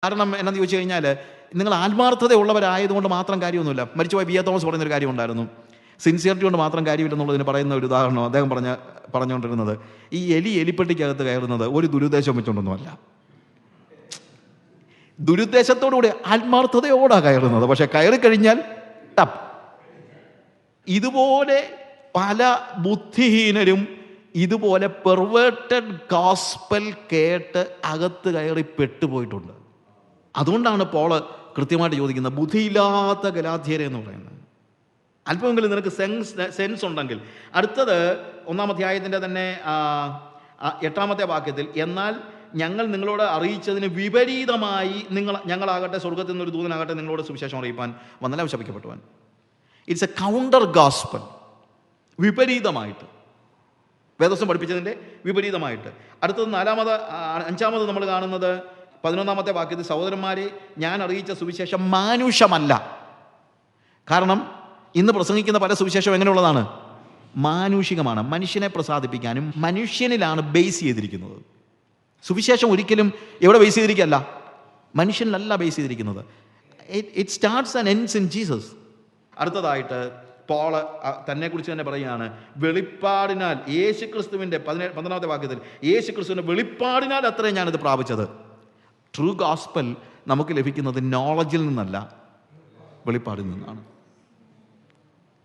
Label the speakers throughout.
Speaker 1: കാരണം എന്നാന്ന് ചോദിച്ചു കഴിഞ്ഞാൽ, നിങ്ങൾ ആത്മാർത്ഥത ഉള്ളവരായതുകൊണ്ട് മാത്രം കാര്യമൊന്നുമില്ല. മരിച്ചുപോയ വി. എ. തോമസ് പറയുന്നൊരു കാര്യമുണ്ടായിരുന്നു. സിൻസിയറിറ്റി കൊണ്ട് മാത്രം കാര്യമില്ലെന്നുള്ളതിന് പറയുന്ന ഒരു ഉദാഹരണം അദ്ദേഹം പറഞ്ഞുകൊണ്ടിരുന്നത്, ഈ എലിപ്പെട്ടിക്കകത്ത് കയറുന്നത് ഒരു ദുരുദ്ദേശം വെച്ചുകൊണ്ടൊന്നുമല്ല. ദുരുദ്ദേശത്തോടുകൂടി ആത്മാർത്ഥതയോടാണ് കയറുന്നത്. പക്ഷെ കയറിക്കഴിഞ്ഞാൽ ടപ്പ്. ഇതുപോലെ പല ബുദ്ധിഹീനരും ഇതുപോലെ പെർവേർട്ടഡ് ഗോസ്പൽ കേട്ട് അകത്ത് കയറി പെട്ടുപോയിട്ടുണ്ട്. അതുകൊണ്ടാണ് പോള് കൃത്യമായിട്ട് ചോദിക്കുന്നത്, ബുദ്ധിയില്ലാത്ത ഗലാത്യരെ എന്ന് പറയുന്നത്. അല്പമെങ്കിലും നിനക്ക് സെൻസ് ഉണ്ടെങ്കിൽ. അടുത്തത് 1-ാം അധ്യായത്തിൻ്റെ തന്നെ 8-ാമത്തെ വാക്യത്തിൽ, എന്നാൽ ഞങ്ങൾ നിങ്ങളോട് അറിയിച്ചതിന് വിപരീതമായി ഞങ്ങളാകട്ടെ സ്വർഗത്തിൽ നിന്നൊരു ദൂതനാകട്ടെ നിങ്ങളോട് സുവിശേഷം അറിയിപ്പാൻ വന്നെല്ലാം ശപിക്കപ്പെട്ടുവാൻ. It's a counter gospel. വിപരീതമായിട്ട്, വേദോസം പഠിപ്പിച്ചതിൻ്റെ വിപരീതമായിട്ട്. അടുത്തത് 5-ാമത് നമ്മൾ കാണുന്നത് 11-ാമത്തെ വാക്യത്തിൽ, സഹോദരന്മാരെ, ഞാൻ അറിയിച്ച സുവിശേഷം മാനുഷമല്ല. കാരണം ഇന്ന് പ്രസംഗിക്കുന്ന പല സുവിശേഷം എങ്ങനെയുള്ളതാണ്? മാനുഷികമാണ്. മനുഷ്യനെ പ്രസാദിപ്പിക്കാനും മനുഷ്യനിലാണ് ബേസ് ചെയ്തിരിക്കുന്നത്. സുവിശേഷം ഒരിക്കലും എവിടെ ബേസ് ചെയ്തിരിക്കുകയല്ല, മനുഷ്യനിലല്ല ബേസ് ചെയ്തിരിക്കുന്നത്. It starts and ends in Jesus. അടുത്തതായിട്ട് പോള് തന്നെക്കുറിച്ച് തന്നെ പറയുകയാണ്, വെളിപ്പാടിനാൽ യേശുക്രിസ്തുവിൻ്റെ 12-ാമത്തെ വാക്യത്തിൽ, യേശുക്രിസ്തുവിൻ്റെ വെളിപ്പാടിനാൽ അത്രയും ഞാനിത് പ്രാപിച്ചത്. ട്രൂ ഗോസ്പൽ നമുക്ക് ലഭിക്കുന്നത് നോളജിൽ നിന്നല്ല, വെളിപ്പാടിൽ നിന്നാണ്.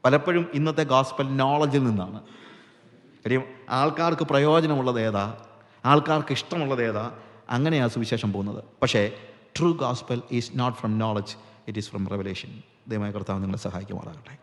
Speaker 1: പലപ്പോഴും ഇന്നത്തെ ഗോസ്പൽ നോളജിൽ നിന്നാണ്. കാര്യം ആൾക്കാർക്ക് പ്രയോജനമുള്ളത് ഏതാ, ആൾക്കാർക്ക് ഇഷ്ടമുള്ളത് ഏതാ, അങ്ങനെയാണ് സുവിശേഷം പോകുന്നത്. പക്ഷേ true gospel is not from knowledge, it is from revelation. ദൈവമായ കർത്താവ് നിങ്ങളെ സഹായിക്കുമാറാകട്ടെ.